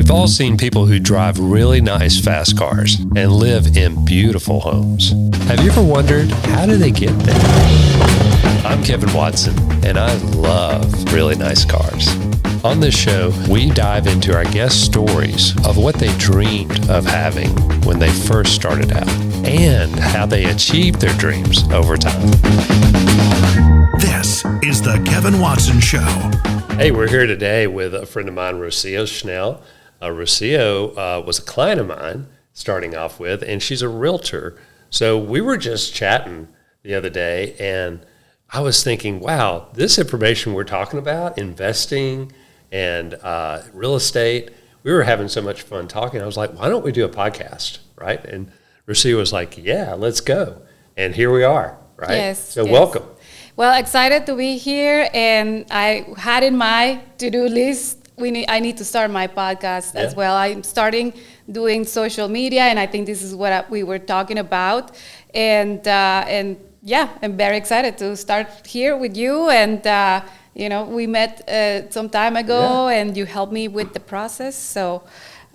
We've all seen people who drive really nice fast cars and live in beautiful homes. Have you ever wondered, how do they get there? I'm Kevin Watson, and I love really nice cars. On this show, we dive into our guest stories of what they dreamed of having when they first started out and how they achieved their dreams over time. This is the Kevin Watson Show. Hey, we're here today with a friend of mine, Rocio Schnell. Rocio was a client of mine starting off with, and she's a realtor. So we were just chatting the other day, and I was thinking, wow, this information we're talking about, investing and real estate, we were having so much fun talking. I was like, why don't we do a podcast, right? And Rocio was like, yeah, let's go. And here we are, right? Yes. So welcome. Well, excited to be here, and I had in my to-do list, I need to start my podcast as well. I'm starting doing social media, and I think this is what we were talking about. And yeah, I'm very excited to start here with you. And we met some time ago, and you helped me with the process. So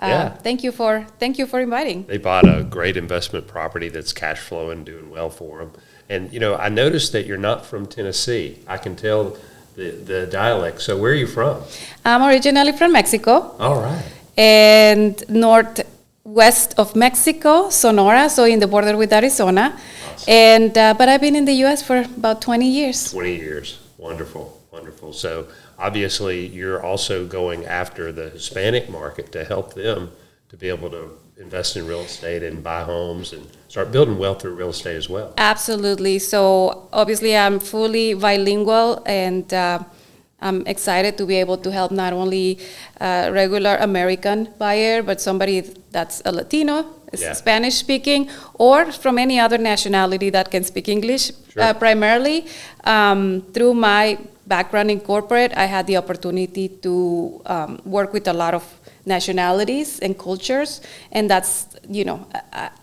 thank you for inviting. They bought a great investment property that's cash flowing, doing well for them. And I noticed that you're not from Tennessee. I can tell the dialect. So where are you from? I'm originally from Mexico. All right. And northwest of Mexico, Sonora, so in the border with Arizona. Awesome. And but I've been in the U.S. for about 20 years. 20 years. Wonderful, wonderful. So obviously you're also going after the Hispanic market to help them to be able to invest in real estate and buy homes and start building wealth through real estate as well. Absolutely. So obviously I'm fully bilingual, and I'm excited to be able to help not only a regular American buyer, but somebody that's a Latino, Spanish speaking, or from any other nationality that can speak English. Sure. Primarily through my background in corporate, I had the opportunity to work with a lot of nationalities and cultures, and that's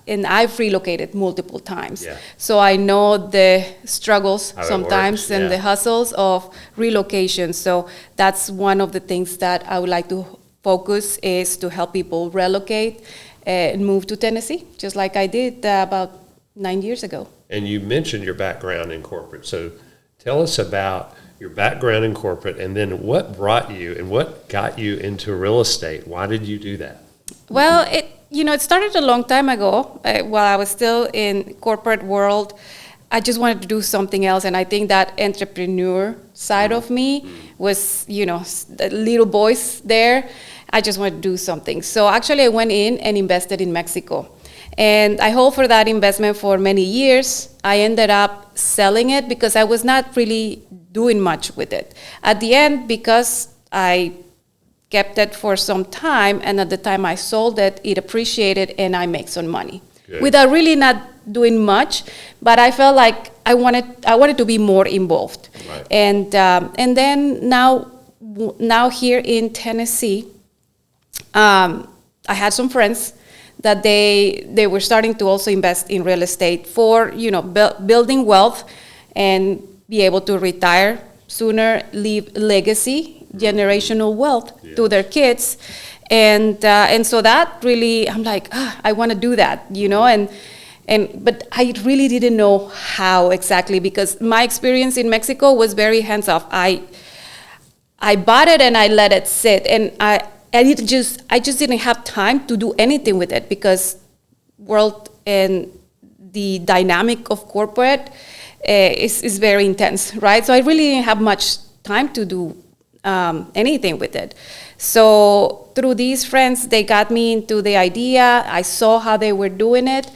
and I've relocated multiple times, so I know the struggles sometimes and the hustles of relocation. So that's one of the things that I would like to focus, is to help people relocate and move to Tennessee, just like I did about 9 years ago. And you mentioned your background in corporate, so tell us about your background in corporate, and then what brought you and what got you into real estate. Why did you do that? Well, it started a long time ago. While I was still in corporate world, I just wanted to do something else, and I think that entrepreneur side of me was, the little voice there. I just wanted to do something. So actually I went in and invested in Mexico. And I held for that investment for many years. I ended up selling it because I was not really doing much with it. At the end, because I kept it for some time, and at the time I sold it, it appreciated and I make some money. Good. Without really not doing much, but I felt like I wanted to be more involved. Right. And then now here in Tennessee, I had some friends that they were starting to also invest in real estate for building wealth and be able to retire sooner, leave legacy, generational wealth to their kids, and so that really, I'm like, I want to do that, but I really didn't know how exactly, because my experience in Mexico was very hands off. I bought it and I let it sit, and I just didn't have time to do anything with it, because world and the dynamic of corporate is very intense, right? So I really didn't have much time to do anything with it. So through these friends, they got me into the idea. I saw how they were doing it.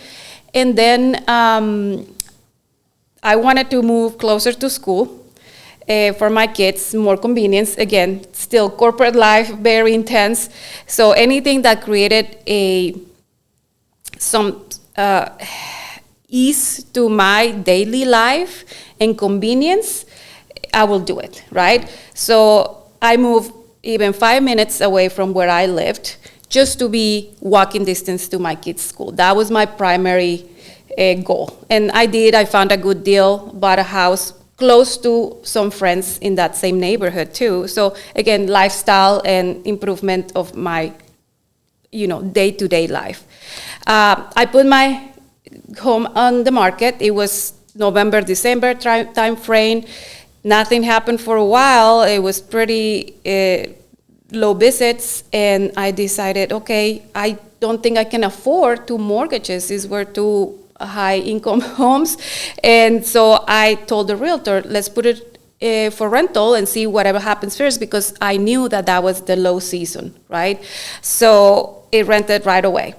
And then I wanted to move closer to school for my kids, more convenience. Again, still corporate life, very intense. So anything that created some ease to my daily life and convenience, I will do it, right? So I moved even 5 minutes away from where I lived just to be walking distance to my kids' school. That was my primary goal. And I found a good deal, bought a house close to some friends in that same neighborhood too. So again, lifestyle and improvement of my day-to-day life. I put my home on the market. It was November, December time frame. Nothing happened for a while. It was pretty low visits, and I decided, okay, I don't think I can afford 2 mortgages. These were 2 high-income homes, and so I told the realtor, let's put it for rental and see whatever happens first, because I knew that was the low season, right? So it rented right away.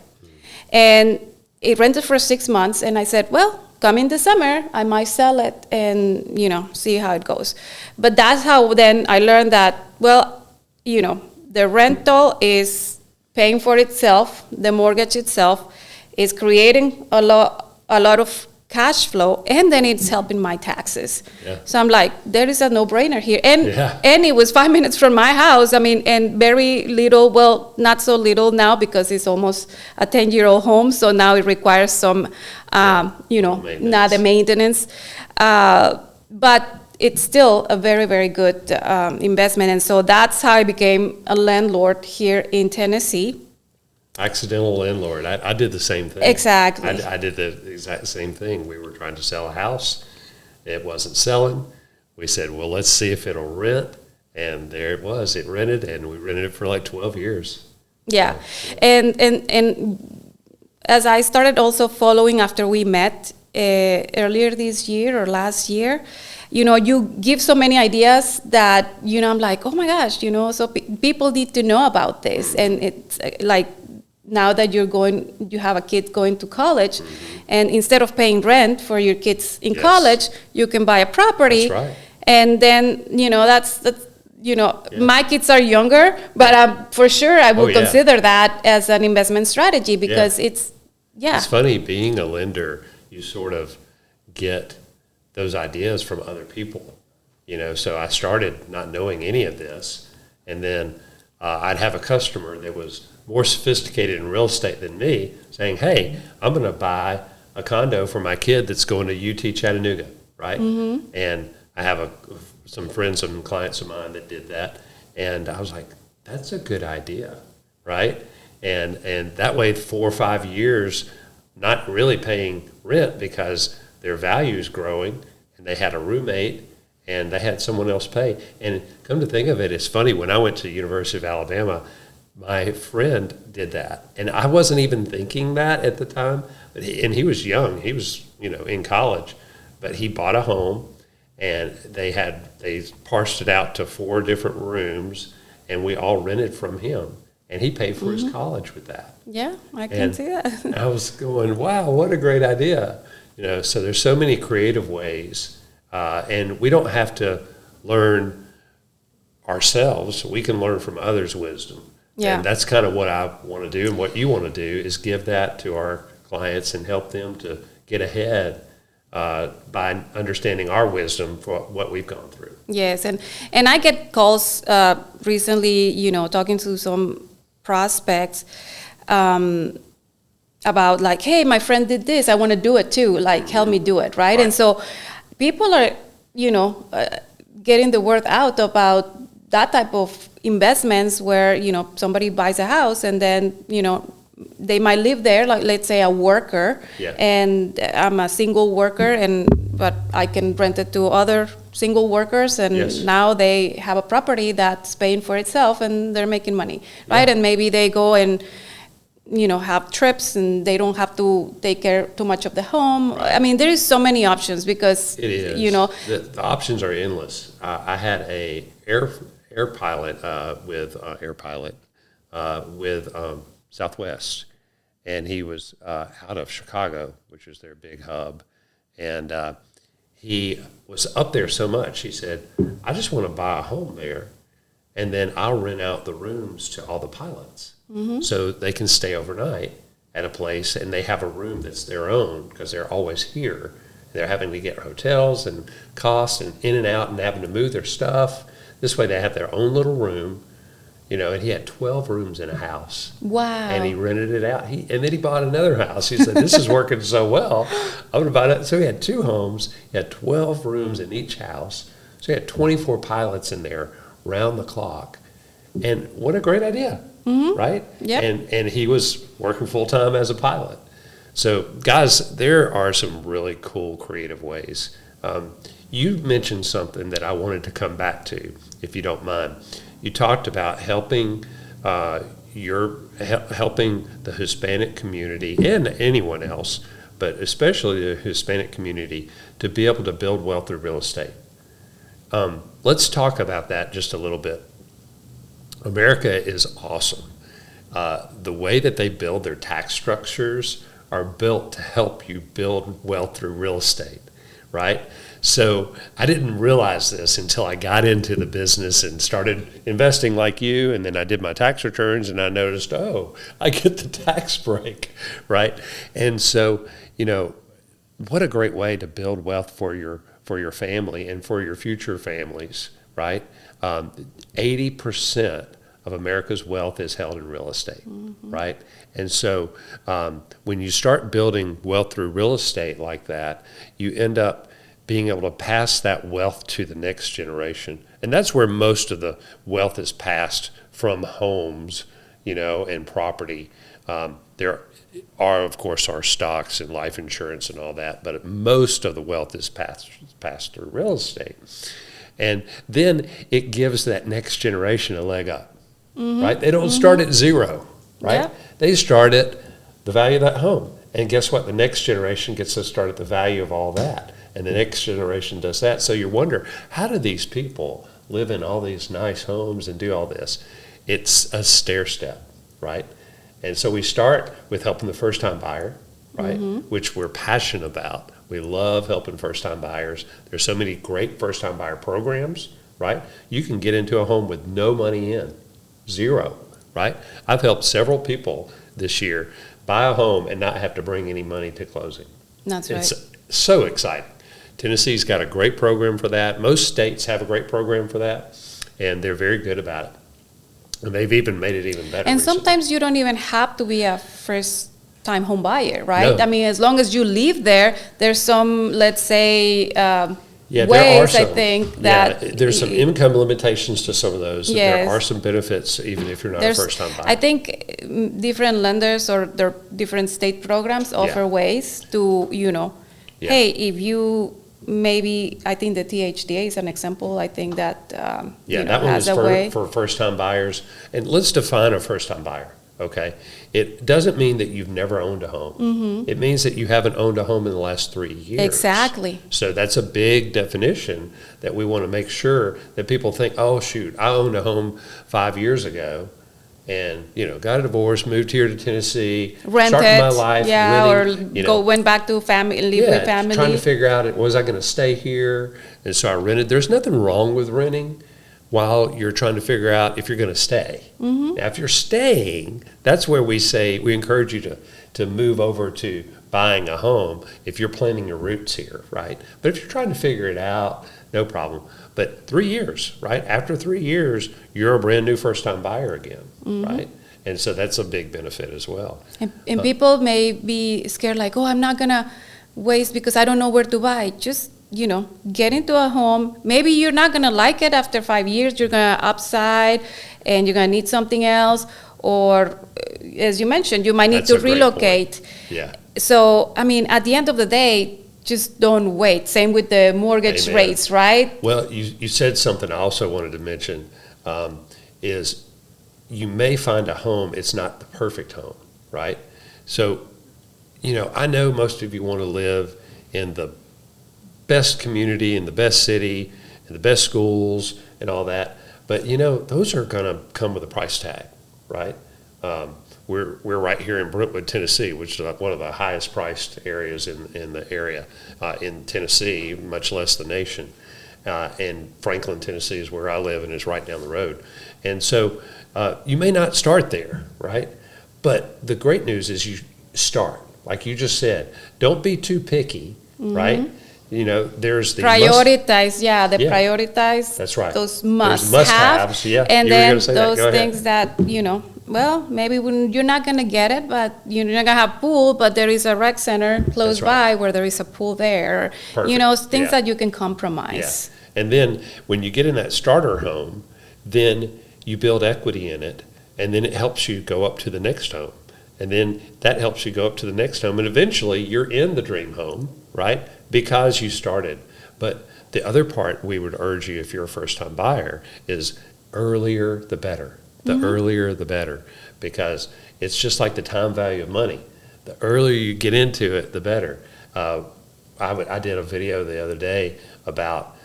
And it rented for 6 months, and I said, well, come in the summer, I might sell it and, see how it goes. But that's how then I learned that, well, the rental is paying for itself, the mortgage itself is creating a lot of cash flow, and then it's helping my taxes. Yeah. So I'm like, there is a no-brainer here. And it was 5 minutes from my house. I mean, and very little, well, not so little now because it's almost a 10-year-old home. So now it requires some, not the maintenance. But it's still a very, very good investment. And so that's how I became a landlord here in Tennessee. Accidental landlord. I did the same thing. Exactly. I did the exact same thing. We were trying to sell a house. It wasn't selling. We said, well, let's see if it'll rent. And there it was. It rented, and we rented it for like 12 years. Yeah. And as I started also following after we met earlier this year or last year, you give so many ideas that, I'm like, oh my gosh, so people need to know about this. And it's like, now that you have a kid going to college, and instead of paying rent for your kids in college, you can buy a property. That's right. And then, my kids are younger, but for sure I will consider that as an investment strategy, because it's funny, being a lender, you sort of get those ideas from other people, so I started not knowing any of this, and then I'd have a customer that was more sophisticated in real estate than me saying, hey, I'm going to buy a condo for my kid that's going to UT Chattanooga, right? Mm-hmm. And I have some friends and clients of mine that did that, and I was like, that's a good idea, right? And that way 4 or 5 years not really paying rent because their value is growing, and they had a roommate, and they had someone else pay. And come to think of it, it's funny, when I went to the University of Alabama, my friend did that. And I wasn't even thinking that at the time, but he was young. He was, in college, but he bought a home, and they parsed it out to 4 different rooms, and we all rented from him. And he paid for his college with that. Yeah, I can see that. I was going, wow, what a great idea. So there's so many creative ways, and we don't have to learn ourselves. We can learn from others' wisdom. Yeah. And that's kind of what I want to do, and what you want to do is give that to our clients and help them to get ahead by understanding our wisdom for what we've gone through. Yes, and I get calls recently, talking to some prospects about like, hey, my friend did this, I want to do it too, like help me do it, right? And so people are, getting the word out about that type of investments where, somebody buys a house and then, they might live there, like let's say a worker, and I'm a single worker, but I can rent it to other single workers, and now they have a property that's paying for itself and they're making money, right? And maybe they go and, have trips, and they don't have to take care too much of the home. Right. I mean, there is so many options because, it is. The options are endless. I had a air pilot with Southwest, and he was out of Chicago, which is their big hub, and he was up there so much. He said, I just want to buy a home there, and then I'll rent out the rooms to all the pilots, so they can stay overnight at a place, and they have a room that's their own because they're always here. They're having to get hotels and costs and in and out and having to move their stuff. This way they have their own little room, and he had 12 rooms in a house. Wow. And he rented it out. And then he bought another house. He said, this is working so well, I'm going to buy it. So he had 2 homes. He had 12 rooms in each house. So he had 24 pilots in there round the clock. And what a great idea. right? Yep. And he was working full-time as a pilot. So, guys, there are some really cool creative ways. You mentioned something that I wanted to come back to, if you don't mind. You talked about helping helping the Hispanic community and anyone else, but especially the Hispanic community, to be able to build wealth through real estate. Let's talk about that just a little bit. America is awesome. The way that they build their tax structures are built to help you build wealth through real estate, right? So I didn't realize this until I got into the business and started investing like you, and then I did my tax returns and I noticed, oh, I get the tax break, right? And so, what a great way to build wealth for your family and for your future families, right? 80% of America's wealth is held in real estate, right? And so when you start building wealth through real estate like that, you end up being able to pass that wealth to the next generation. And that's where most of the wealth is passed from homes, and property. There are, of course, our stocks and life insurance and all that, but most of the wealth is passed through real estate. And then it gives that next generation a leg up, right? They don't start at zero, right? Yep. They start at the value of that home. And guess what? The next generation gets to start at the value of all that. And the next generation does that. So you wonder, how do these people live in all these nice homes and do all this? It's a stair step, right? And so we start with helping the first-time buyer, right, which we're passionate about. We love helping first-time buyers. There's so many great first-time buyer programs, right? You can get into a home with no money in, zero, right? I've helped several people this year buy a home and not have to bring any money to closing. That's right. It's so exciting. Tennessee's got a great program for that. Most states have a great program for that, and they're very good about it. And they've even made it even better. And recently. sometimes you don't even have to be a first-time home buyer, right? No. I mean, as long as you live there, there's some, let's say, there ways, are some. I think, that... there's some income limitations to some of those. Yes. There are some benefits, even if you're not a first-time buyer. I think different lenders or their different state programs offer ways to, hey, if you... Maybe I think the THDA is an example. I think that that one has is a way. for first-time buyers. And let's define a first-time buyer. Okay, it doesn't mean that you've never owned a home. It means that you haven't owned a home in the last 3 years. Exactly. So that's a big definition that we want to make sure that people think, oh shoot, I owned a home 5 years ago. And got a divorce, moved here to Tennessee, Rented, started my life, renting, went back to family, live with family. Trying to figure out, was I going to stay here? And so I rented. There's nothing wrong with renting while you're trying to figure out if you're going to stay. Now, if you're staying, that's where we encourage you to move over to buying a home if you're planning your roots here, right? But if you're trying to figure it out, no problem. But 3 years, right? After 3 years, you're a brand new first-time buyer again, right? And so that's a big benefit as well. And people may be scared, like, oh, I'm not going to waste because I don't know where to buy. Just, get into a home. Maybe you're not going to like it after 5 years. You're going to upside and you're going to need something else. Or, as you mentioned, you might need to relocate. Yeah. So, I mean, at the end of the day, just don't wait. Same with the mortgage rates, right? Well, you said something I also wanted to mention is you may find a home, it's not the perfect home, right? So, I know most of you want to live in the best community, in the best city, in the best schools and all that. But, those are going to come with a price tag, right? We're right here in Brentwood, Tennessee, which is one of the highest priced areas in the area in Tennessee, much less the nation. And Franklin, Tennessee is where I live and is right down the road. And so you may not start there, right? But the great news is you start. Like you just said, don't be too picky, right? There's the prioritize, prioritize. That's right. Those must-haves, and then those things that well, maybe you're not going to get it, but you're not going to have pool, but there is a rec center close by where there is a pool there. Perfect. Things that you can compromise. Yeah. And then when you get in that starter home, then you build equity in it. and then it helps you go up to the next home. And then that helps you go up to the next home, and eventually you're in the dream home, right? Because you started. But the other part we would urge you if you're a first-time buyer is earlier the better. The earlier the better, because it's just like the time value of money. The earlier you get into it, the better. I did a video the other day about,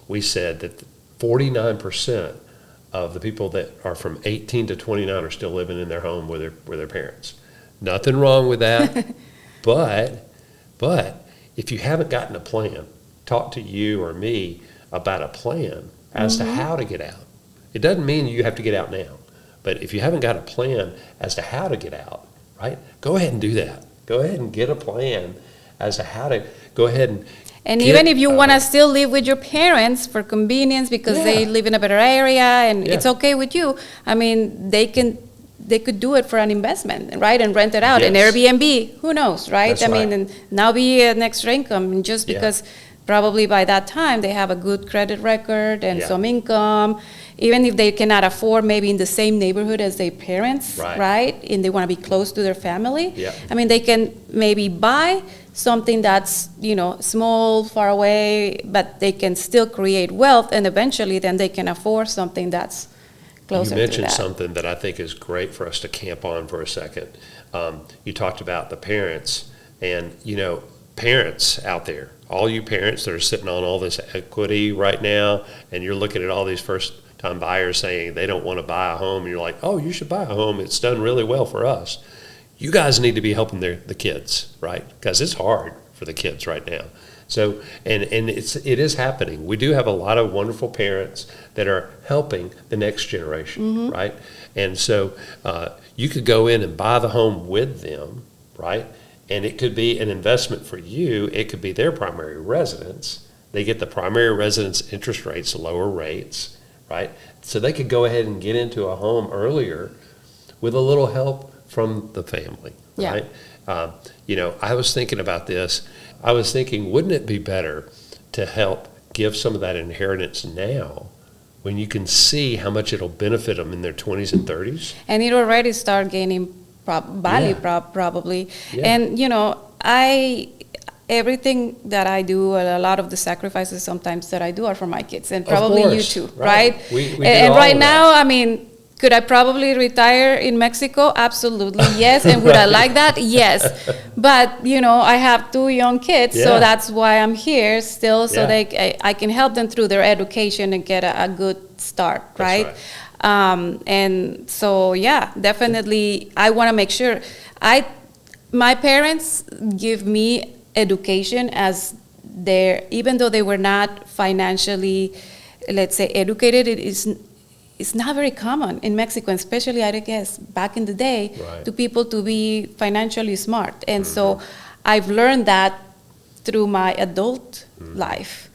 we said that 49% of the people that are from 18 to 29 are still living in their home with their parents. Nothing wrong with that, but if you haven't gotten a plan, talk to you or me about a plan as to how to get out. It doesn't mean you have to get out now, but if you haven't got a plan as to how to get out, right, go ahead and do that. Go ahead and get a plan as to how to go ahead and even if you want to still live with your parents for convenience because they live in a better area and it's okay with you, I mean, they could do it for an investment, right, and rent it out. And Airbnb, who knows, right? That's right. mean, and now be an extra income, and just because probably by that time they have a good credit record and some income, even if they cannot afford maybe in the same neighborhood as their parents, right? And they want to be close to their family. I mean, they can maybe buy something that's, small, far away, but they can still create wealth, and eventually then they can afford something that's closer to that. You mentioned something that I think is great for us to camp on for a second. You talked about the parents, and, parents out there, all you parents that are sitting on all this equity right now, and you're looking at all these first-time buyers saying they don't want to buy a home, and you're like, oh, you should buy a home. It's done really well for us. You guys need to be helping the kids, right? Because it's hard for the kids right now. So, and it is happening. We do have a lot of wonderful parents that are helping the next generation, right? And so you could go in and buy the home with them, right? And it could be an investment for you. It could be their primary residence. They get the primary residence interest rates, lower rates, right? So they could go ahead and get into a home earlier with a little help from the family, right? I was thinking about this. I was thinking, wouldn't it be better to help give some of that inheritance now when you can see how much it'll benefit them in their 20s and 30s? And it already start gaining value probably. And, everything that I do, a lot of the sacrifices sometimes that I do are for my kids, and probably you too, right? We and right now, I mean, could I probably retire in Mexico? Absolutely, yes. And would I like that? Yes. But, I have 2 young kids, so that's why I'm here still, so I can help them through their education and get a good start, right? And so, definitely, I want to make sure. My parents give me education as even though they were not financially, let's say, educated, it's not very common in Mexico, especially, I guess, back in the day, to people to be financially smart. And so I've learned that through my adult life.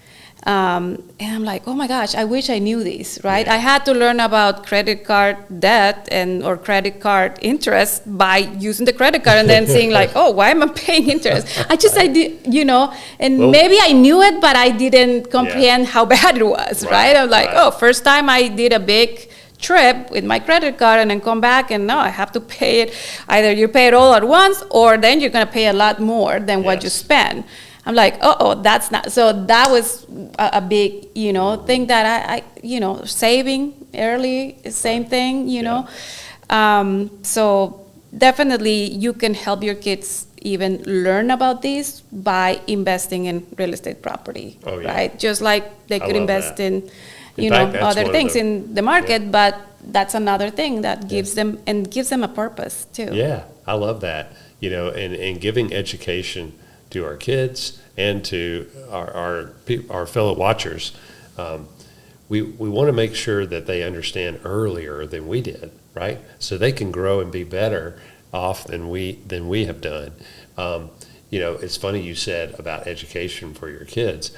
And I'm like, oh my gosh, I wish I knew this, right? I had to learn about credit card debt or credit card interest by using the credit card and then seeing like, oh, why am I paying interest? I did, and maybe I knew it, but I didn't comprehend how bad it was, right? I'm like, oh, first time I did a big trip with my credit card and then come back and no, I have to pay it. Either you pay it all at once or then you're going to pay a lot more than what you spend. I'm like, that's not, so that was a big, thing that I saving early, same thing, so definitely you can help your kids even learn about this by investing in real estate property, right? Just like they could invest in other things in the market, but that's another thing that gives them a purpose too. Yeah, I love that, and giving education to our kids and to our fellow watchers. We want to make sure that they understand earlier than we did, right? So they can grow and be better off than we have done. It's funny you said about education for your kids.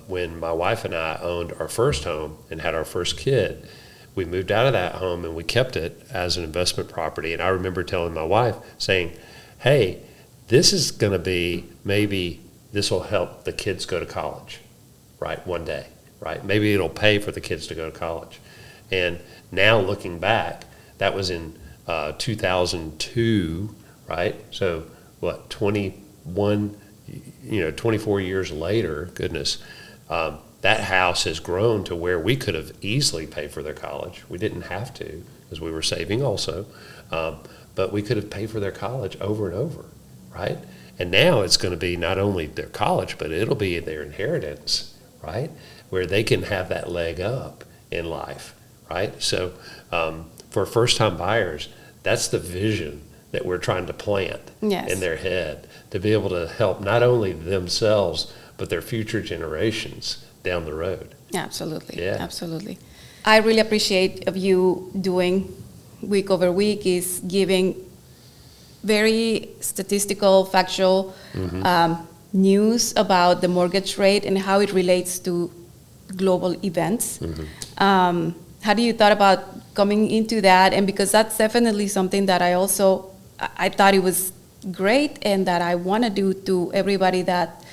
When my wife and I owned our first home and had our first kid, we moved out of that home and we kept it as an investment property. And I remember telling my wife, saying, hey, this is going to be, maybe this will help the kids go to college, right, one day, right? Maybe it'll pay for the kids to go to college. And now looking back, that was in 2002, right? So what, 24 years later, goodness, that house has grown to where we could have easily paid for their college. We didn't have to, because we were saving also, but we could have paid for their college over and over, right? And now it's going to be not only their college, but it'll be their inheritance, right? Where they can have that leg up in life, right? So for first-time buyers, that's the vision that we're trying to plant in their head, to be able to help not only themselves, but their future generations down the road. Absolutely. Yeah. Absolutely. I really appreciate of you doing week over week is giving very statistical, factual news about the mortgage rate and how it relates to global events. How do you thought about coming into that? And because that's definitely something that I thought it was great and that I want to do to everybody that,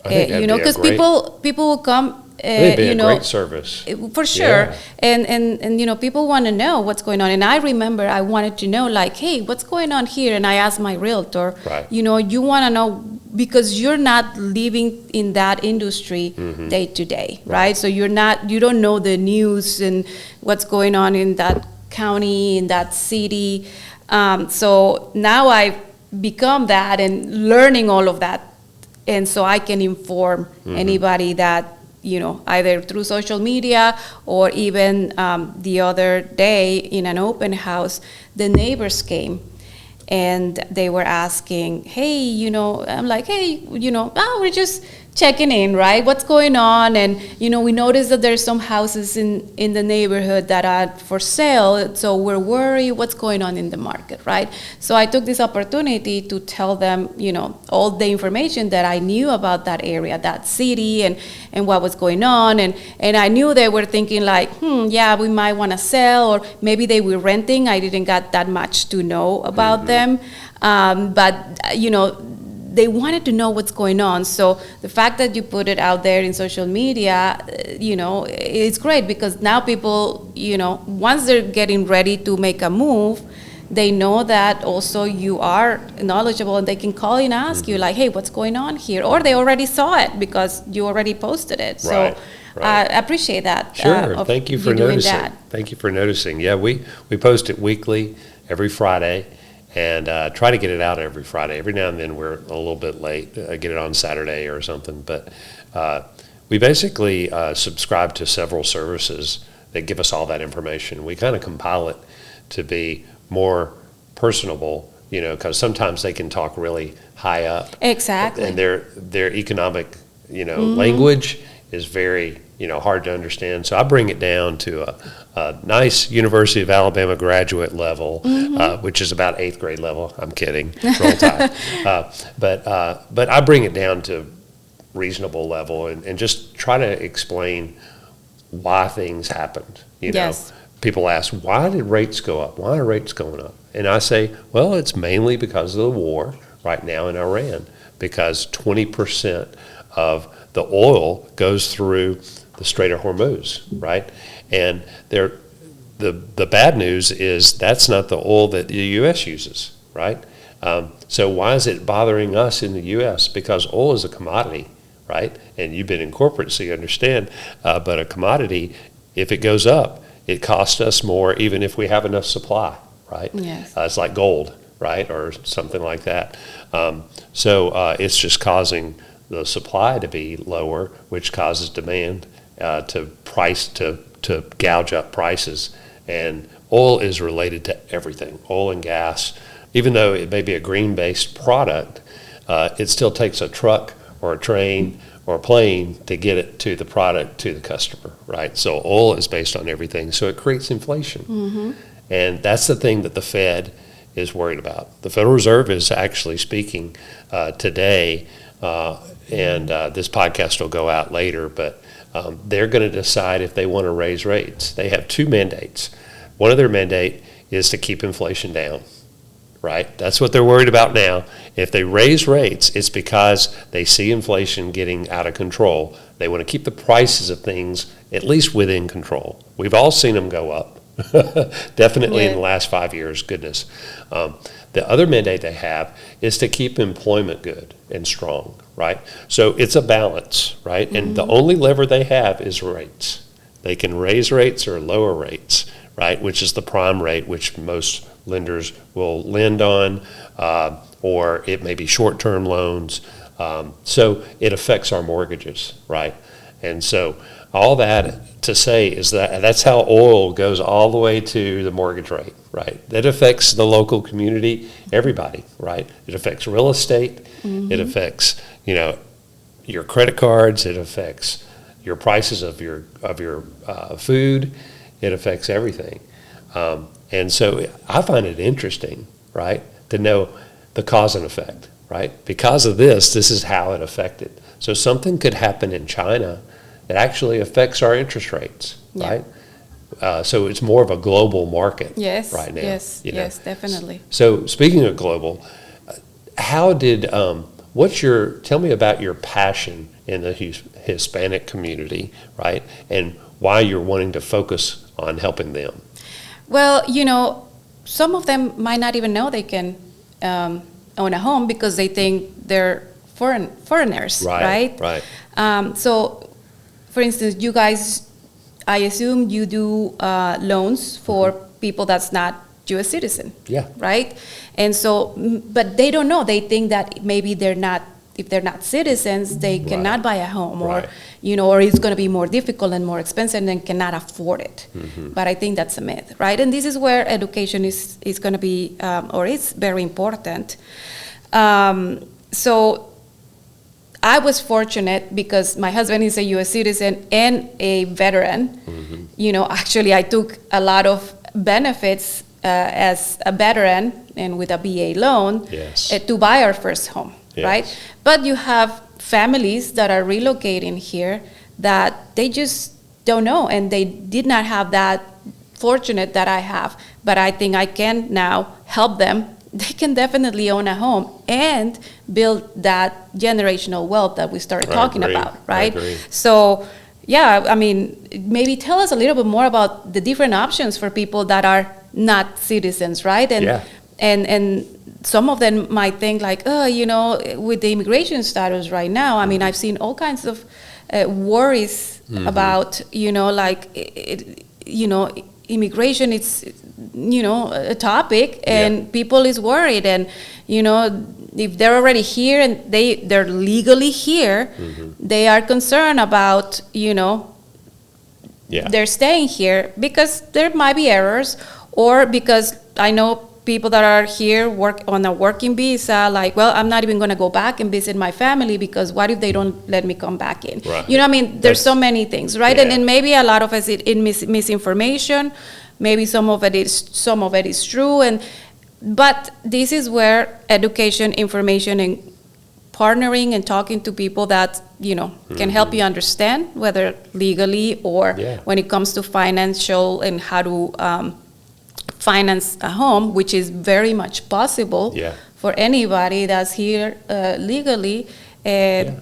because people will come. It'd be a great service. For sure. Yeah. And people want to know what's going on. And I remember I wanted to know, like, hey, what's going on here? And I asked my realtor, right. You want to know because you're not living in that industry day to day, right? So you don't know the news and what's going on in that county, in that city. So now I've become that and learning all of that. And so I can inform anybody that, either through social media or even the other day in an open house, the neighbors came and they were asking, hey, I'm like, hey, we're just checking in, right? What's going on? And, we noticed that there's some houses in the neighborhood that are for sale. So we're worried what's going on in the market, right? So I took this opportunity to tell them, all the information that I knew about that area, that city and what was going on. And I knew they were thinking like, yeah, we might want to sell, or maybe they were renting. I didn't got that much to know about them. But, they wanted to know what's going on. So the fact that you put it out there in social media, it's great because now people, once they're getting ready to make a move, they know that also you are knowledgeable and they can call and ask you like, hey, what's going on here? Or they already saw it because you already posted it. So I appreciate that. Sure. Thank you for noticing. Thank you for noticing. Yeah, we post it weekly, every Friday. And try to get it out every Friday. Every now and then we're a little bit late, get it on Saturday or something. But we basically subscribe to several services that give us all that information. We kind of compile it to be more personable, because sometimes they can talk really high up. Exactly. And their economic, language is very, hard to understand. So I bring it down to a nice University of Alabama graduate level, which is about 8th grade level. I'm kidding. Roll Tide. But I bring it down to reasonable level and just try to explain why things happened. Yes. People ask, why did rates go up? Why are rates going up? And I say, well, it's mainly because of the war right now in Iran, because 20% of the oil goes through the Strait of Hormuz, right? And the bad news is that's not the oil that the U.S. uses, right? So why is it bothering us in the U.S.? Because oil is a commodity, right? And you've been in corporate, so you understand. But a commodity, if it goes up, it costs us more even if we have enough supply, right? Yes. It's like gold, right, or something like that. So it's just causing the supply to be lower, which causes demand to gouge up prices. And oil is related to everything, oil and gas. Even though it may be a green-based product, it still takes a truck or a train or a plane to get it to the product to the customer, right? So oil is based on everything, so it creates inflation. And that's the thing that the Fed is worried about. The Federal Reserve is actually speaking today, and this podcast will go out later, but they're going to decide if they want to raise rates. They have two mandates. One of their mandate is to keep inflation down, right? That's what they're worried about now. If they raise rates, it's because they see inflation getting out of control. They want to keep the prices of things at least within control. We've all seen them go up, definitely in the last 5 years, goodness. The other mandate they have is to keep employment good and strong, right? So it's a balance, right? And the only lever they have is rates. They can raise rates or lower rates, right? Which is the prime rate, which most lenders will lend on, or it may be short-term loans. So it affects our mortgages, right? And so all that to say is that that's how oil goes all the way to the mortgage rate, right? That affects the local community, everybody, right? It affects real estate. It affects, your credit cards. It affects your prices of your food. It affects everything. And so I find it interesting, right, to know the cause and effect, right? Because of this is how it affected. So something could happen in China that actually affects our interest rates, right? So it's more of a global market right now. Yes, definitely. So speaking of global, how did, tell me about your passion in the Hispanic community, right? And why you're wanting to focus on helping them. Well, some of them might not even know they can own a home because they think they're foreigners, right? Right. So, for instance, you guys, I assume you do loans for people that's not U.S. citizen, right? And so, but they don't know. They think that maybe if they're not citizens, they cannot buy a home, or or it's going to be more difficult and more expensive and cannot afford it. But I think that's a myth, right? And this is where education is going to be, or is very important. So I was fortunate because my husband is a U.S. citizen and a veteran. Actually, I took a lot of benefits as a veteran and with a VA loan to buy our first home. Right? But you have families that are relocating here that they just don't know, and they did not have that fortunate that I have. But I think I can now help them. They can definitely own a home and build that generational wealth that we started talking about, right? So, maybe tell us a little bit more about the different options for people that are not citizens, right? And some of them might think like, with the immigration status right now, I've seen all kinds of worries about, immigration, it's, a topic, and people is worried. And, if they're already here and they're legally here, they are concerned about, they're staying here because there might be errors, or because I know people that are here work on a working visa, like, well, I'm not even going to go back and visit my family because what if they don't let me come back in? Right. There's so many things, right? And maybe a lot of us in misinformation, maybe some of it is true, but this is where education, information, and partnering and talking to people that can help you understand, whether legally or when it comes to financial and how to finance a home, which is very much possible for anybody that's here legally. It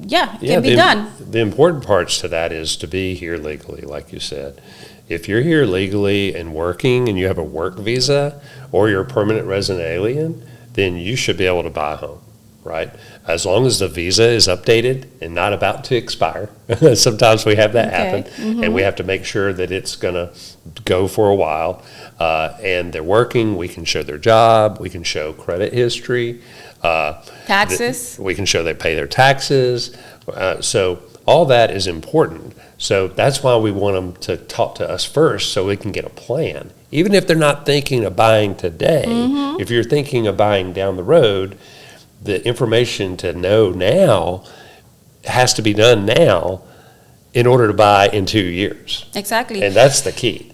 can be done. The important parts to that is to be here legally, like you said. If you're here legally and working and you have a work visa or you're a permanent resident alien, then you should be able to buy a home, right? As long as the visa is updated and not about to expire. Sometimes we have that happen, and we have to make sure that it's going to go for a while. And they're working, we can show their job, we can show credit history. Taxes. We can show they pay their taxes. So all that is important. So that's why we want them to talk to us first so we can get a plan. Even if they're not thinking of buying today, if you're thinking of buying down the road, the information to know now has to be done now in order to buy in 2 years. Exactly. And that's the key.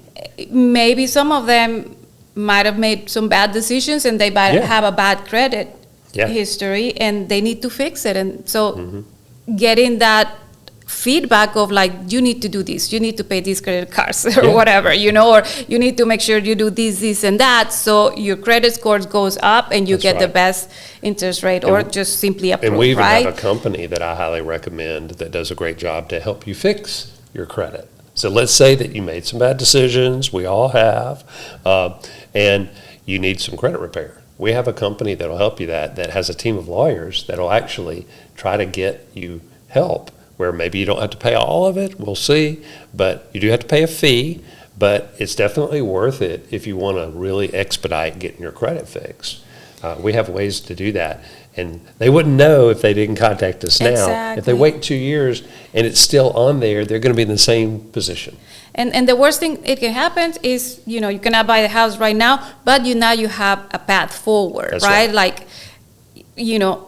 Maybe some of them might have made some bad decisions and they might have a bad credit history and they need to fix it. And so getting that feedback of like, you need to do this, you need to pay these credit cards or Yeah. whatever, or you need to make sure you do this and that, so your credit score goes up and you That's get the right. best interest rate, or just simply approve, And we even right? have a company that I highly recommend that does a great job to help you fix your credit. So let's say that you made some bad decisions, we all have, and you need some credit repair. We have a company that'll help you that has a team of lawyers that'll actually try to get you help, where maybe you don't have to pay all of it, we'll see, but you do have to pay a fee, but it's definitely worth it if you want to really expedite getting your credit fixed. We have ways to do that, and they wouldn't know if they didn't contact us now. If they Exactly. wait 2 years and it's still on there, they're going to be in the same position. And the worst thing it can happen is, you cannot buy the house right now, but now you have a path forward, That's right? right. Like,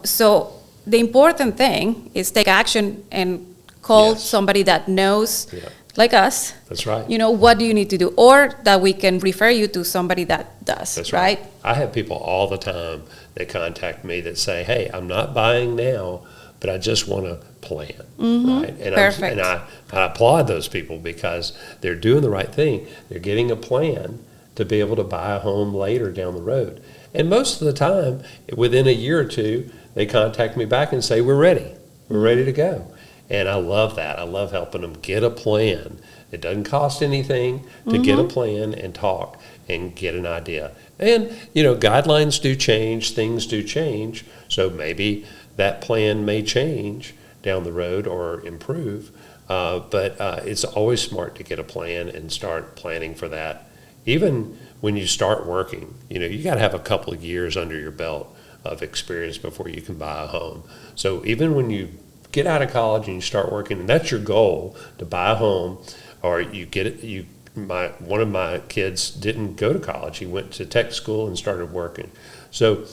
so the important thing is take action and call Yes. somebody that knows, Yeah. like us, That's right. what do you need to do, or that we can refer you to somebody that does, That's right? I have people all the time that contact me that say, hey, I'm not buying now, but I just want to plan, right? And Perfect. I applaud those people because they're doing the right thing. They're getting a plan to be able to buy a home later down the road. And most of the time, within a year or two, they contact me back and say, we're ready. We're ready to go. And I love that. I love helping them get a plan. It doesn't cost anything to get a plan and talk and get an idea. And, guidelines do change, things do change. So maybe that plan may change down the road or improve. But it's always smart to get a plan and start planning for that. Even when you start working, you got to have a couple of years under your belt of experience before you can buy a home. So even when you get out of college and you start working, and that's your goal, to buy a home, or you get it, one of my kids didn't go to college. He went to tech school and started working. So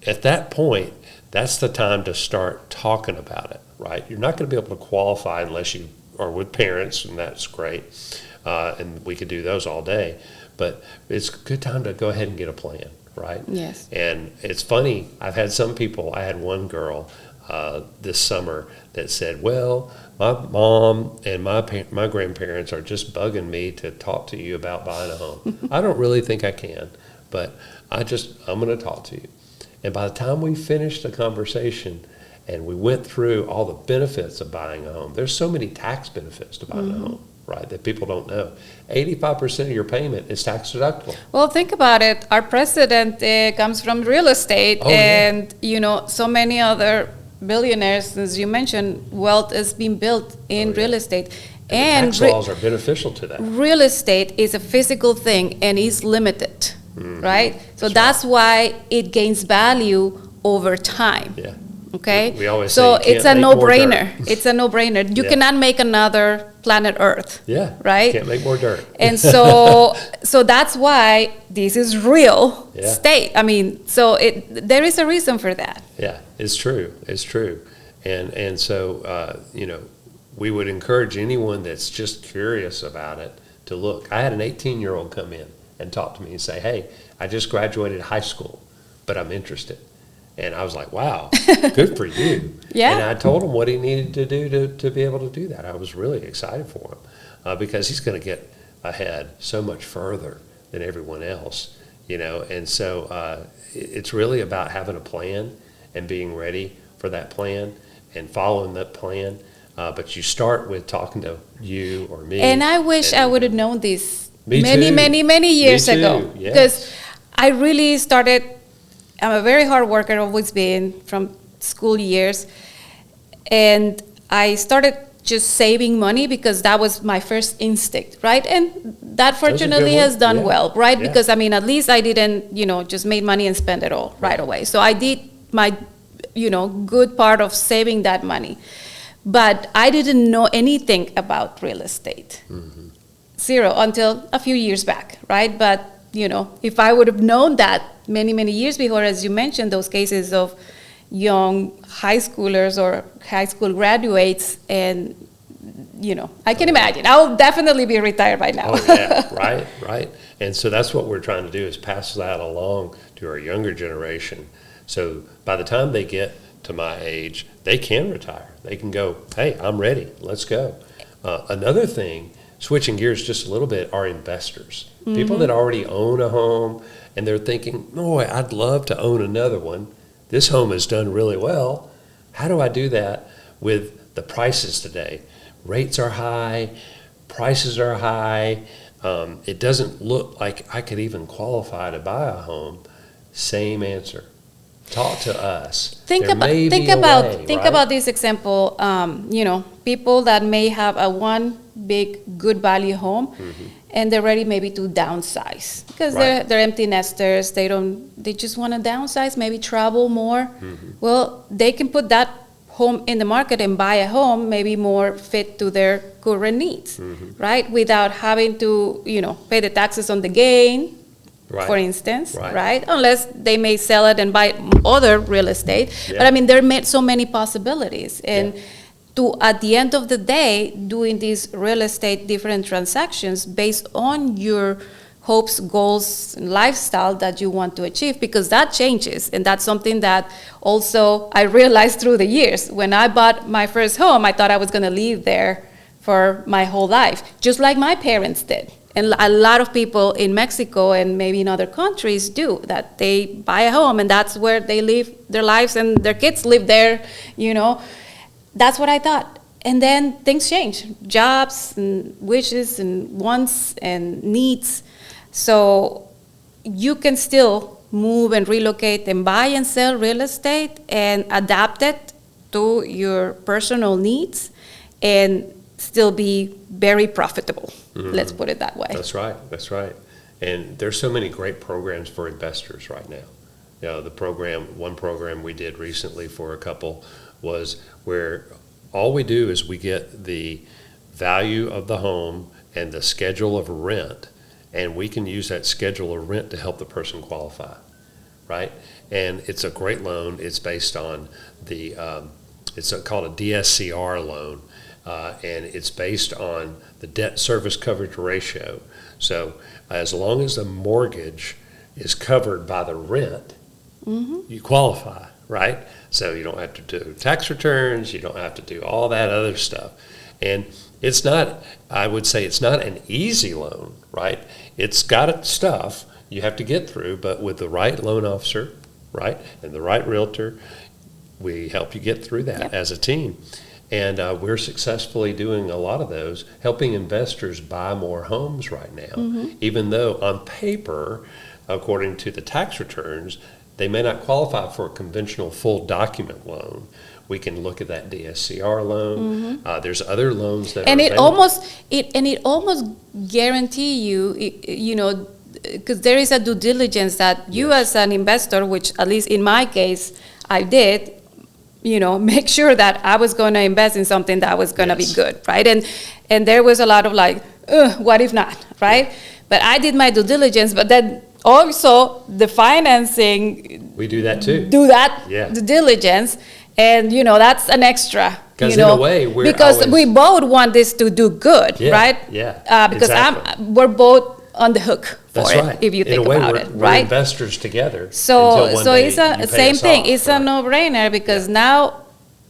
at that point, that's the time to start talking about it, right? You're not going to be able to qualify unless you are with parents, and that's great. And we could do those all day. But it's a good time to go ahead and get a plan, right? Yes. And it's funny, I've had some people, I had one girl this summer that said, well, my mom and my grandparents are just bugging me to talk to you about buying a home. I don't really think I can, but I'm going to talk to you. And by the time we finished the conversation and we went through all the benefits of buying a home, there's so many tax benefits to buying a home, right, that people don't know. 85% of your payment is tax deductible. Well, think about it. Our president comes from real estate, Oh, yeah. and so many other billionaires, as you mentioned, wealth is being built in Oh, yeah. real estate. And And tax laws are beneficial to that. real estate is a physical thing and is limited, right? So that's why it gains value over time. Yeah. Okay? We always so say you it's can't a make more no-brainer. dirt. It's a no-brainer. You Yeah. cannot make another planet Earth. Yeah. Right? Can't make more dirt. And so that's why this is real Yeah. estate. I mean, so there is a reason for that. Yeah, it's true. It's true. And so, we would encourage anyone that's just curious about it to look. I had an 18-year-old come in and talk to me and say, hey, I just graduated high school, but I'm interested. And I was like, wow, good for you. Yeah. And I told him what he needed to do to be able to do that. I was really excited for him because he's going to get ahead so much further than everyone else, And so it's really about having a plan and being ready for that plan and following that plan. But you start with talking to you or me. And I wish I would have known this Me many, too. many years Me too, ago. yes. Because I really I'm a very hard worker, always been from school years. And I started just saving money because that was my first instinct, right? And that fortunately one. has done Yeah. well, right? Yeah. Because, at least I didn't, just made money and spend it all right away. So I did my, good part of saving that money. But I didn't know anything about real estate. Zero until a few years back, right? But, if I would have known that many, many years before, as you mentioned, those cases of young high schoolers or high school graduates, and, I can imagine. I'll definitely be retired by now. Oh, yeah, right. And so that's what we're trying to do is pass that along to our younger generation. So by the time they get to my age, they can retire. They can go, hey, I'm ready. Let's go. Another thing, switching gears just a little bit, are investors. People that already own a home and they're thinking, boy, I'd love to own another one. This home has done really well. How do I do that with the prices today? Rates are high, prices are high. It doesn't look like I could even qualify to buy a home. Same answer. Talk to us. Think about this example. People that may have a one big good value home, and they're ready maybe to downsize because they're empty nesters. They just want to downsize, maybe travel more. Well, they can put that home in the market and buy a home maybe more fit to their current needs, right? Without having to pay the taxes on the gain. Right. For instance, right? Unless they may sell it and buy other real estate. Yeah. But I mean, there are so many possibilities. And at the end of the day, doing these real estate different transactions based on your hopes, goals, and lifestyle that you want to achieve, because that changes. And that's something that also I realized through the years. When I bought my first home, I thought I was going to live there for my whole life, just like my parents did. And a lot of people in Mexico and maybe in other countries do that. They buy a home and that's where they live their lives and their kids live there, That's what I thought. And then things change. Jobs and wishes and wants and needs. So you can still move and relocate and buy and sell real estate and adapt it to your personal needs and still be very profitable. Let's put it that way. That's right. And there's so many great programs for investors right now. One program we did recently for a couple was where all we do is we get the value of the home and the schedule of rent, and we can use that schedule of rent to help the person qualify, right? And it's a great loan. It's based on it's called a DSCR loan. And it's based on the debt service coverage ratio. So as long as the mortgage is covered by the rent, you qualify, right? So you don't have to do tax returns, you don't have to do all that other stuff. And I would say it's not an easy loan, right? It's got its stuff you have to get through, but with the right loan officer, right, and the right realtor, we help you get through that as a team. And we're successfully doing a lot of those, helping investors buy more homes right now, even though on paper, according to the tax returns, they may not qualify for a conventional full document loan. We can look at that DSCR loan. There's other loans that it almost guarantee you, because there is a due diligence that you as an investor, which at least in my case I did, make sure that I was going to invest in something that was going to be good, right? And there was a lot of what if not, right? But I did my due diligence, but then also the financing. We do that too. Due diligence, and that's an extra. Because in a way, we both want this to do good, right? Yeah. Because exactly. We're both on the hook for That's it, right. if you think about it, we're right? investors together. So it's a same thing. It's a no-brainer because now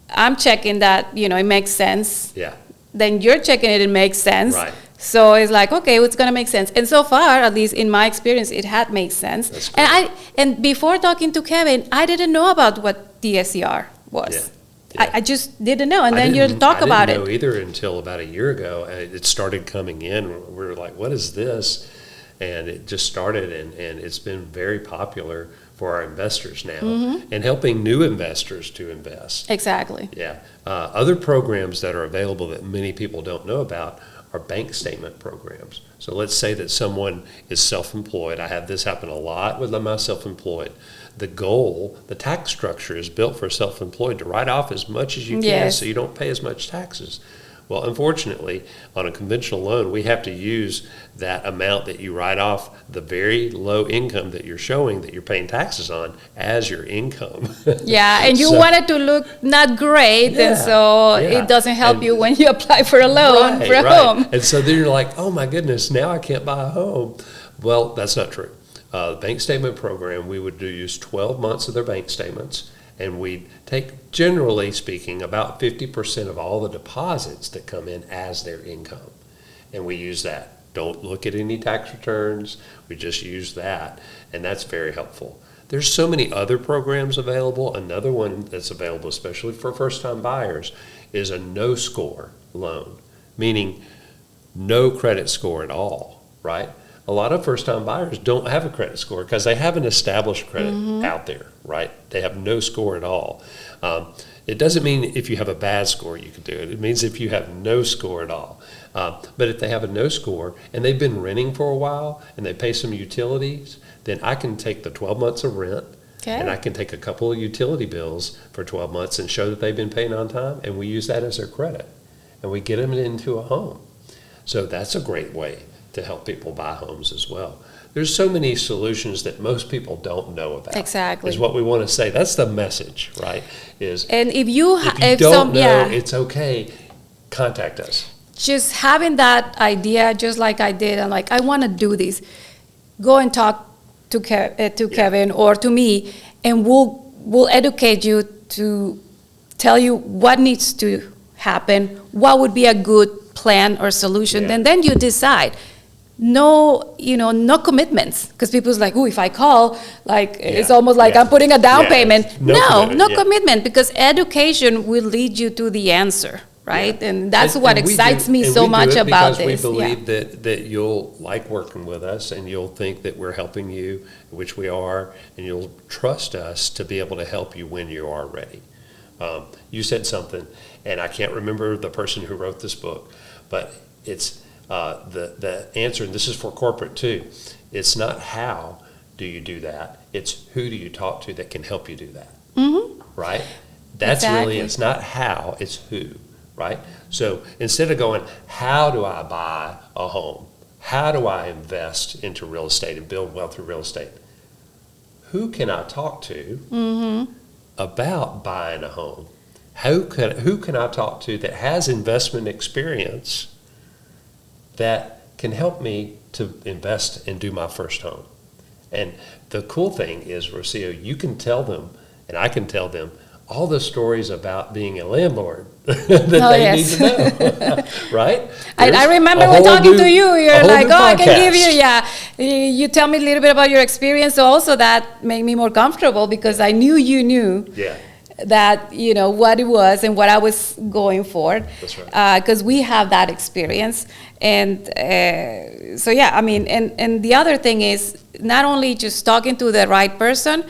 I'm checking that it makes sense. Yeah. Then you're checking it makes sense. Right. So it's like, okay, it's gonna make sense. And so far, at least in my experience, it had made sense. That's great. And before talking to Kevin, I didn't know about what DSCR was. Yeah. I just didn't know. And then you talk about it. I didn't know either until about a year ago. It started coming in. We were like, what is this? And it just started, and it's been very popular for our investors now, and helping new investors to invest. Exactly. Yeah. Other programs that are available that many people don't know about are bank statement programs. So let's say that someone is self-employed. I have this happen a lot with my self-employed. The tax structure is built for self-employed to write off as much as you can so you don't pay as much taxes. Well, unfortunately, on a conventional loan, we have to use that amount that you write off the very low income that you're showing that you're paying taxes on as your income. Yeah, and you want it to look not great, and so it doesn't help you when you apply for a loan for a home. And so then you're like, oh my goodness, now I can't buy a home. Well, that's not true. The bank statement program, we would use 12 months of their bank statements, And we take, generally speaking, about 50% of all the deposits that come in as their income. And we use that. Don't look at any tax returns. We just use that. And that's very helpful. There's so many other programs available. Another one that's available, especially for first-time buyers, is a no-score loan, meaning no credit score at all, right? A lot of first-time buyers don't have a credit score because they haven't established credit out there, right? They have no score at all. It doesn't mean if you have a bad score you can do it. It means if you have no score at all. But if they have a no score and they've been renting for a while and they pay some utilities, then I can take the 12 months of rent and I can take a couple of utility bills for 12 months and show that they've been paying on time, and we use that as their credit. And we get them into a home. So that's a great way to help people buy homes as well. There's so many solutions that most people don't know about. Exactly. Is what we want to say. That's the message, right? And if you don't know, it's okay. Contact us. Just having that idea, just like I did, I'm like, I want to do this. Go and talk to Kevin or to me, and we'll educate you to tell you what needs to happen, what would be a good plan or solution, and then you decide. No, no commitments, because people's like, oh, if I call, like it's almost like I'm putting a down payment. No commitment, because education will lead you to the answer, right? And that's what excites me so much about this. Because we believe that you'll like working with us, and you'll think that we're helping you, which we are, and you'll trust us to be able to help you when you are ready. You said something, and I can't remember the person who wrote this book, but it's the answer, and this is for corporate too, it's not how do you do that, it's who do you talk to that can help you do that, right? That's really, it's not how, it's who, right? So instead of going, how do I buy a home? How do I invest into real estate and build wealth through real estate? Who can I talk to about buying a home? Who can I talk to that has investment experience that can help me to invest and do my first home? And the cool thing is, Rocio, you can tell them, and I can tell them, all the stories about being a landlord that they need to know, right? I remember when talking to you, you're like, oh, I can give you, you tell me a little bit about your experience, so also that made me more comfortable, because I knew you knew that, what it was and what I was going for. That's right. Because we have that experience. And so, and the other thing is not only just talking to the right person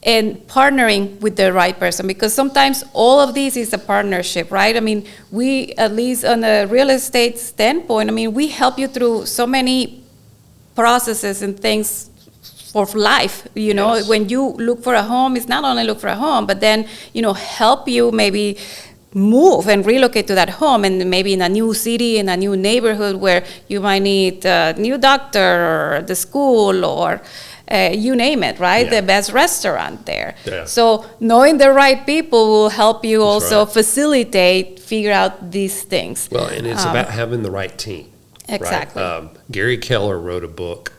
and partnering with the right person, because sometimes all of this is a partnership, right? I mean, we, at least on a real estate standpoint, we help you through so many processes and things for life. When you look for a home, it's not only look for a home, but then, help you maybe move and relocate to that home, and maybe in a new city, in a new neighborhood where you might need a new doctor or the school or you name it, right? The best restaurant there. So knowing the right people will help you also facilitate, figure out these things. Well, and it's about having the right team. Exactly. Right? Gary Keller wrote a book.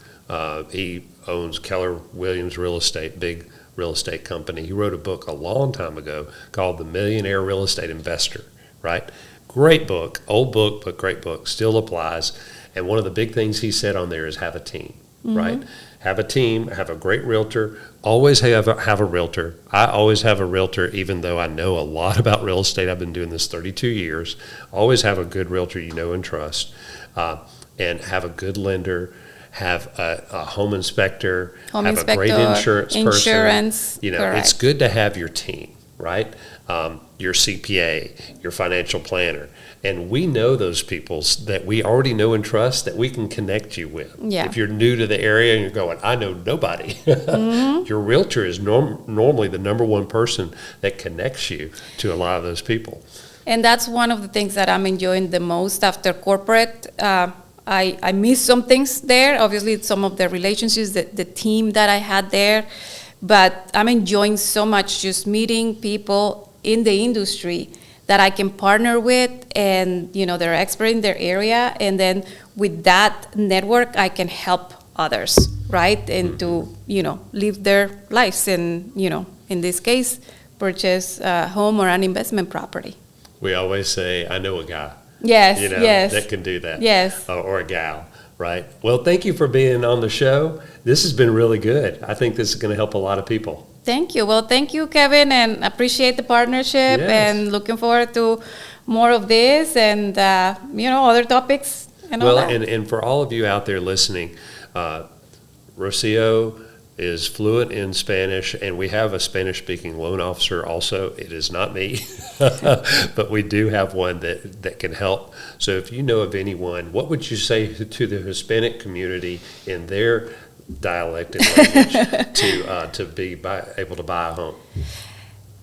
He owns Keller Williams Real Estate, big real estate company. He wrote a book a long time ago called The Millionaire Real Estate Investor, right? Great book, old book, but great book, still applies. And one of the big things he said on there is have a team, right? Have a team, have a great realtor, always have a realtor. I always have a realtor, even though I know a lot about real estate. I've been doing this 32 years. Always have a good realtor you know and trust, and have a good lender. Have a home inspector, a great insurance person. It's good to have your team, right? Your CPA, your financial planner. And we know those people that we already know and trust that we can connect you with. If you're new to the area and you're going, I know nobody, your realtor is normally the number one person that connects you to a lot of those people. And that's one of the things that I'm enjoying the most after corporate. I miss some things there, obviously some of the relationships, the team that I had there, but I'm enjoying so much just meeting people in the industry that I can partner with, and they're expert in their area, and then with that network I can help others, right? And to live their lives, and in this case purchase a home or an investment property. We always say, I know a guy. Yes, You know, yes. that can do that. Yes. Or a gal, right? Well, thank you for being on the show. This has been really good. I think this is going to help a lot of people. Thank you. Well, thank you, Kevin, and appreciate the partnership, Yes. and looking forward to more of this and, other topics and all Well, that. and for all of you out there listening, Rocio is fluent in Spanish, and we have a Spanish-speaking loan officer also. It is not me, but we do have one that can help. So if you know of anyone, what would you say to the Hispanic community in their dialect and language to be able to buy a home?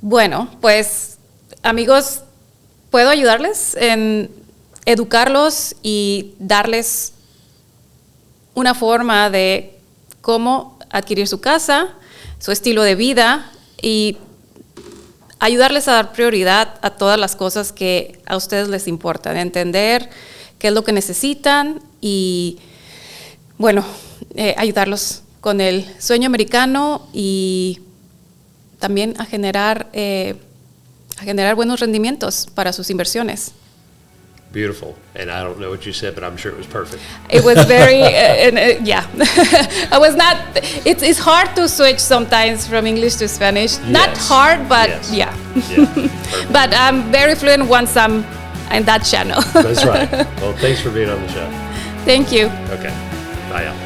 Bueno, pues, amigos, puedo ayudarles en educarlos y darles una forma de cómo adquirir su casa, su estilo de vida y ayudarles a dar prioridad a todas las cosas que a ustedes les importan, entender qué es lo que necesitan y, bueno, ayudarlos con el sueño americano y también a generar buenos rendimientos para sus inversiones. Beautiful. And I don't know what you said, but I'm sure it was perfect. It was very, yeah. I was not, it's hard to switch sometimes from English to Spanish. Not Yes. hard, but Yes. yeah. Yeah, perfect. But I'm very fluent once I'm in that channel. That's right. Well, thanks for being on the show. Thank you. Okay. Bye, y'all.